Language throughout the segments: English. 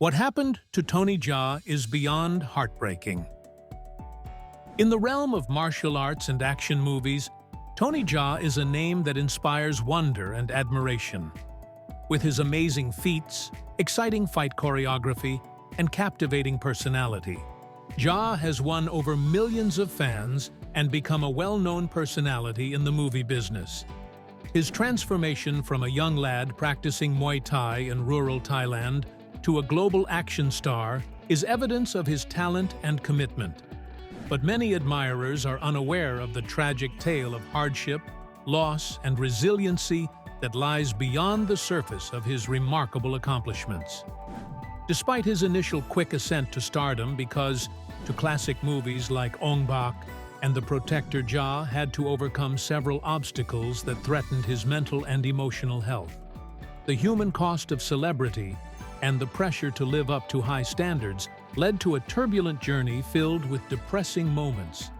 What happened to Tony Jaa is beyond heartbreaking. In the realm of martial arts and action movies, Tony Jaa is a name that inspires wonder and admiration. With his amazing feats, exciting fight choreography, and captivating personality, Jaa has won over millions of fans and become a well-known personality in the movie business. His transformation from a young lad practicing Muay Thai in rural Thailand to a global action star is evidence of his talent and commitment. But many admirers are unaware of the tragic tale of hardship, loss, and resiliency that lies beyond the surface of his remarkable accomplishments. Despite his initial quick ascent to stardom because to classic movies like Ong-Bak and The Protector, Jaa had to overcome several obstacles that threatened his mental and emotional health. The human cost of celebrity and the pressure to live up to high standards led to a turbulent journey filled with depressing moments.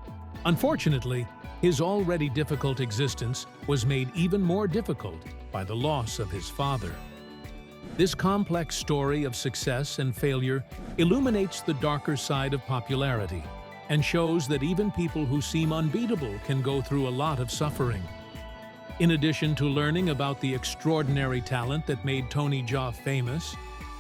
Unfortunately, his already difficult existence was made even more difficult by the loss of his father. This complex story of success and failure illuminates the darker side of popularity and shows that even people who seem unbeatable can go through a lot of suffering. In addition to learning about the extraordinary talent that made Tony Jaa famous,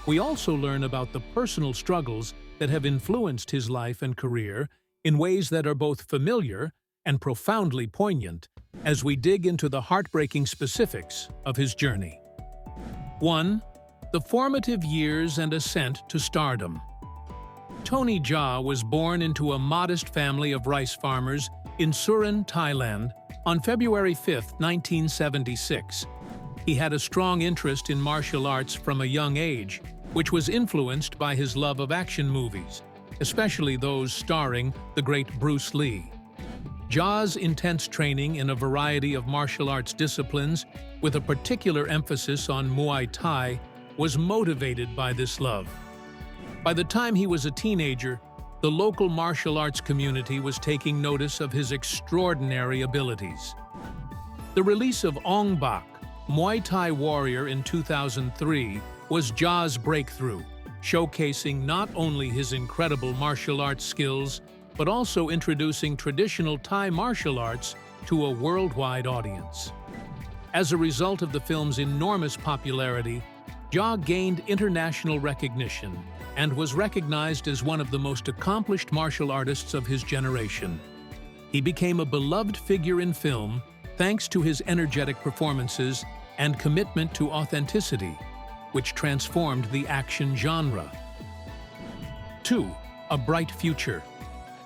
we also learn about the personal struggles that have influenced his life and career in ways that are both familiar and profoundly poignant as we dig into the heartbreaking specifics of his journey. 1. The formative years and ascent to stardom. Tony Jaa was born into a modest family of rice farmers in Surin, Thailand, on February 5, 1976. He had a strong interest in martial arts from a young age, which was influenced by his love of action movies, especially those starring the great Bruce Lee. Jaa's intense training in a variety of martial arts disciplines, with a particular emphasis on Muay Thai, was motivated by this love. By the time he was a teenager, the local martial arts community was taking notice of his extraordinary abilities. The release of Ong-Bak, Muay Thai Warrior in 2003 was Jaa's breakthrough, showcasing not only his incredible martial arts skills, but also introducing traditional Thai martial arts to a worldwide audience. As a result of the film's enormous popularity, Jaa gained international recognition and was recognized as one of the most accomplished martial artists of his generation. He became a beloved figure in film thanks to his energetic performances and commitment to authenticity, which transformed the action genre. 2. A bright future.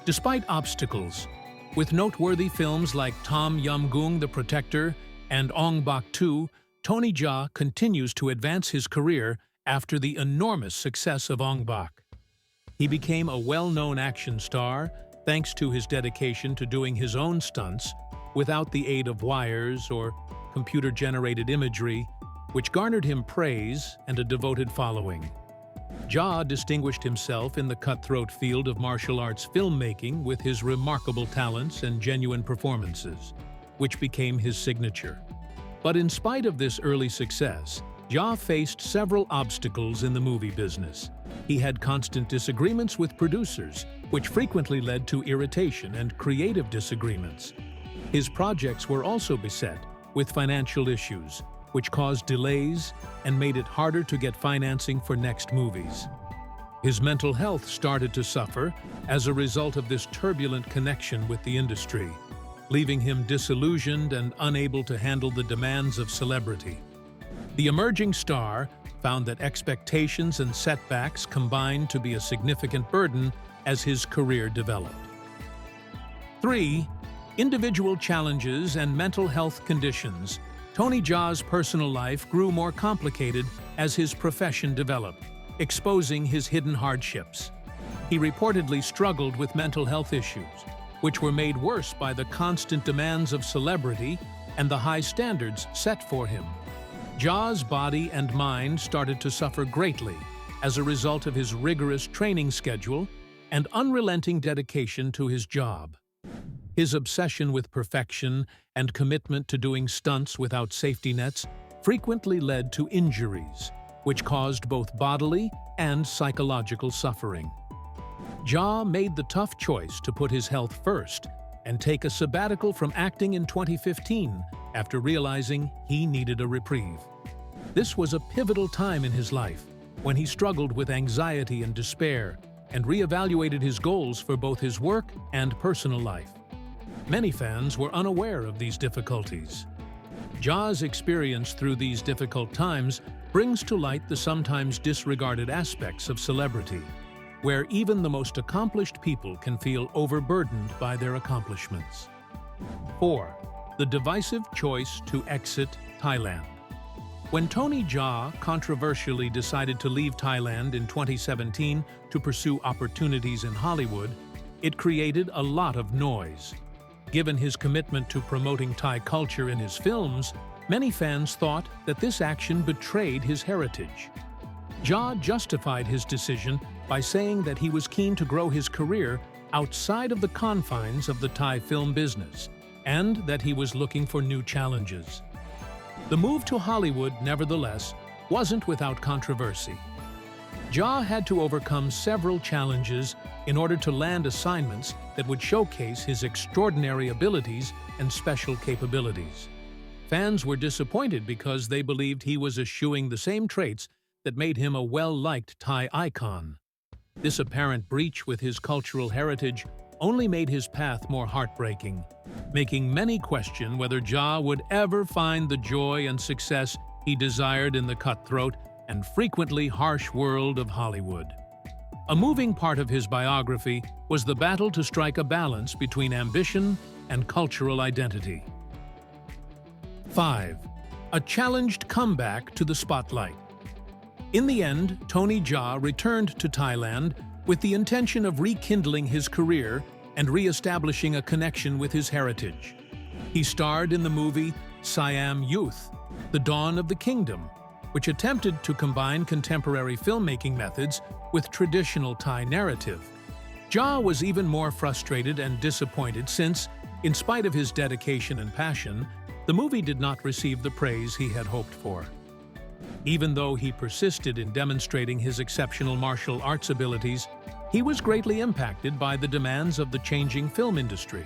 Despite obstacles, with noteworthy films like Ong-Bak and The Protector and Ong-Bak 2, Tony Jaa continues to advance his career after the enormous success of Ong-Bak. He became a well-known action star thanks to his dedication to doing his own stunts without the aid of wires or computer-generated imagery, which garnered him praise and a devoted following. Jaa distinguished himself in the cutthroat field of martial arts filmmaking with his remarkable talents and genuine performances, which became his signature. But in spite of this early success, Jaa faced several obstacles in the movie business. He had constant disagreements with producers, which frequently led to irritation and creative disagreements. His projects were also beset with financial issues, which caused delays and made it harder to get financing for next movies. His mental health started to suffer as a result of this turbulent connection with the industry, leaving him disillusioned and unable to handle the demands of celebrity. The emerging star found that expectations and setbacks combined to be a significant burden as his career developed. 3. Individual challenges and mental health conditions. Tony Jaa's personal life grew more complicated as his profession developed, exposing his hidden hardships. He reportedly struggled with mental health issues, which were made worse by the constant demands of celebrity and the high standards set for him. Jaa's body and mind started to suffer greatly as a result of his rigorous training schedule and unrelenting dedication to his job. His obsession with perfection and commitment to doing stunts without safety nets frequently led to injuries, which caused both bodily and psychological suffering. Jaa made the tough choice to put his health first and take a sabbatical from acting in 2015 after realizing he needed a reprieve. This was a pivotal time in his life when he struggled with anxiety and despair and reevaluated his goals for both his work and personal life. Many fans were unaware of these difficulties. Jaa's experience through these difficult times brings to light the sometimes disregarded aspects of celebrity, where even the most accomplished people can feel overburdened by their accomplishments. 4. The divisive choice to exit Thailand. When Tony Jaa controversially decided to leave Thailand in 2017 to pursue opportunities in Hollywood, it created a lot of noise. Given his commitment to promoting Thai culture in his films, many fans thought that this action betrayed his heritage. Jaa justified his decision by saying that he was keen to grow his career outside of the confines of the Thai film business, and that he was looking for new challenges. The move to Hollywood, nevertheless, wasn't without controversy. Jaa had to overcome several challenges in order to land assignments that would showcase his extraordinary abilities and special capabilities. Fans were disappointed because they believed he was eschewing the same traits that made him a well-liked Thai icon. This apparent breach with his cultural heritage only made his path more heartbreaking, making many question whether Jaa would ever find the joy and success he desired in the cutthroat and frequently harsh world of Hollywood. A moving part of his biography was the battle to strike a balance between ambition and cultural identity. 5. A challenged comeback to the spotlight. In the end, Tony Jaa returned to Thailand with the intention of rekindling his career and re-establishing a connection with his heritage. He starred in the movie Siam Youth, The Dawn of the Kingdom, which attempted to combine contemporary filmmaking methods with traditional Thai narrative. Jaa was even more frustrated and disappointed since, in spite of his dedication and passion, the movie did not receive the praise he had hoped for. Even though he persisted in demonstrating his exceptional martial arts abilities, he was greatly impacted by the demands of the changing film industry.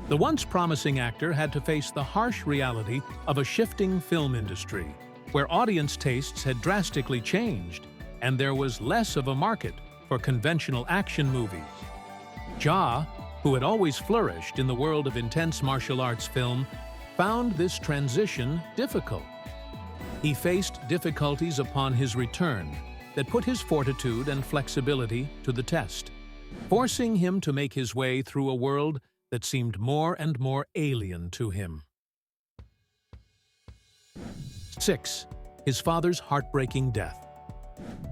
The once promising actor had to face the harsh reality of a shifting film industry, where audience tastes had drastically changed, and there was less of a market for conventional action movies. Jaa, who had always flourished in the world of intense martial arts film, found this transition difficult. He faced difficulties upon his return that put his fortitude and flexibility to the test, forcing him to make his way through a world that seemed more and more alien to him. 6. His father's heartbreaking death.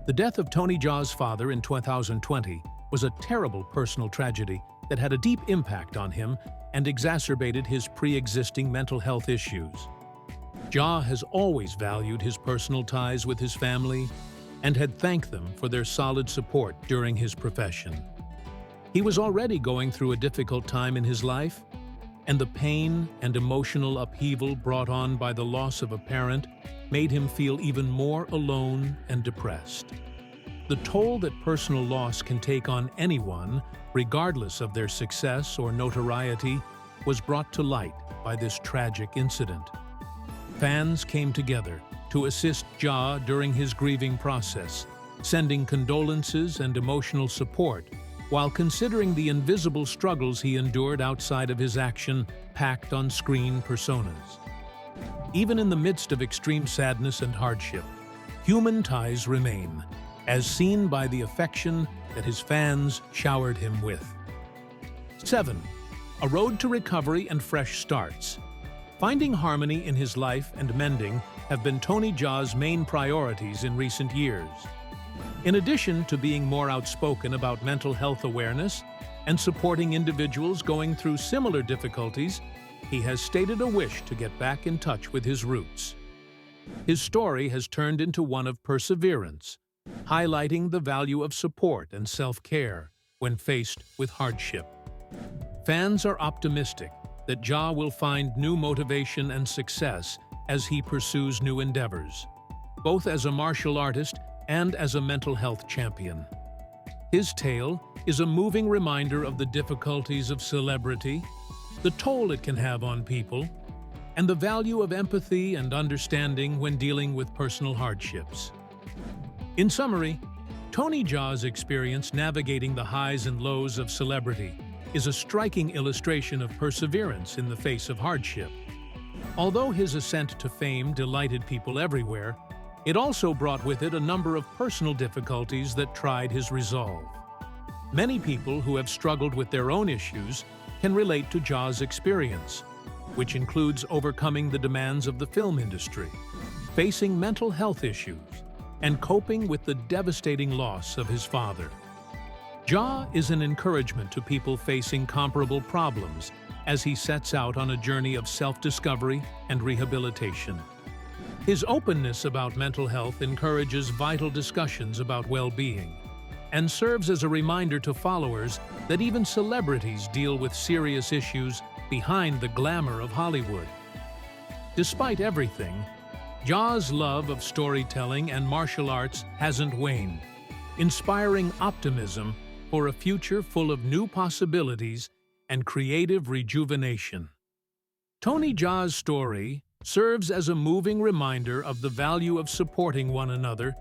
The death of Tony Jaa's father in 2020 was a terrible personal tragedy that had a deep impact on him and exacerbated his pre-existing mental health issues. Jaa has always valued his personal ties with his family and had thanked them for their solid support during his profession. He was already going through a difficult time in his life, and the pain and emotional upheaval brought on by the loss of a parent made him feel even more alone and depressed. The toll that personal loss can take on anyone, regardless of their success or notoriety, was brought to light by this tragic incident. Fans came together to assist Jaa during his grieving process, sending condolences and emotional support, while considering the invisible struggles he endured outside of his action-packed on-screen personas. Even in the midst of extreme sadness and hardship, human ties remain, as seen by the affection that his fans showered him with. 7. A road to recovery and fresh starts. Finding harmony in his life and mending have been Tony Jaa's main priorities in recent years. In addition to being more outspoken about mental health awareness and supporting individuals going through similar difficulties, he has stated a wish to get back in touch with his roots. His story has turned into one of perseverance, highlighting the value of support and self-care when faced with hardship. Fans are optimistic that Jaa will find new motivation and success as he pursues new endeavors. both as a martial artist and as a mental health champion. His tale is a moving reminder of the difficulties of celebrity, the toll it can have on people, and the value of empathy and understanding when dealing with personal hardships. In summary, Tony Jaa's experience navigating the highs and lows of celebrity is a striking illustration of perseverance in the face of hardship. Although his ascent to fame delighted people everywhere, it also brought with it a number of personal difficulties that tried his resolve. Many people who have struggled with their own issues can relate to Jaa's experience, which includes overcoming the demands of the film industry, facing mental health issues, and coping with the devastating loss of his father. Jaa is an encouragement to people facing comparable problems as he sets out on a journey of self-discovery and rehabilitation. His openness about mental health encourages vital discussions about well-being and serves as a reminder to followers that even celebrities deal with serious issues behind the glamour of Hollywood. Despite everything, Jaa's love of storytelling and martial arts hasn't waned, inspiring optimism for a future full of new possibilities and creative rejuvenation. Tony Jaa's story serves as a moving reminder of the value of supporting one another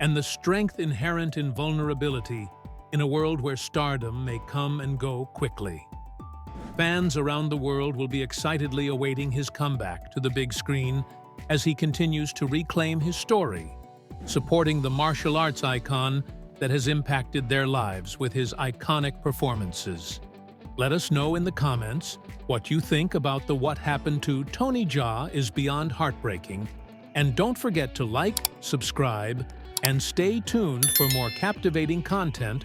and the strength inherent in vulnerability in a world where stardom may come and go quickly. Fans around the world will be excitedly awaiting his comeback to the big screen as he continues to reclaim his story, supporting the martial arts icon that has impacted their lives with his iconic performances. Let us know in the comments what you think about the What Happened to Tony Jaa is Beyond Heartbreaking, and don't forget to like, subscribe, and stay tuned for more captivating content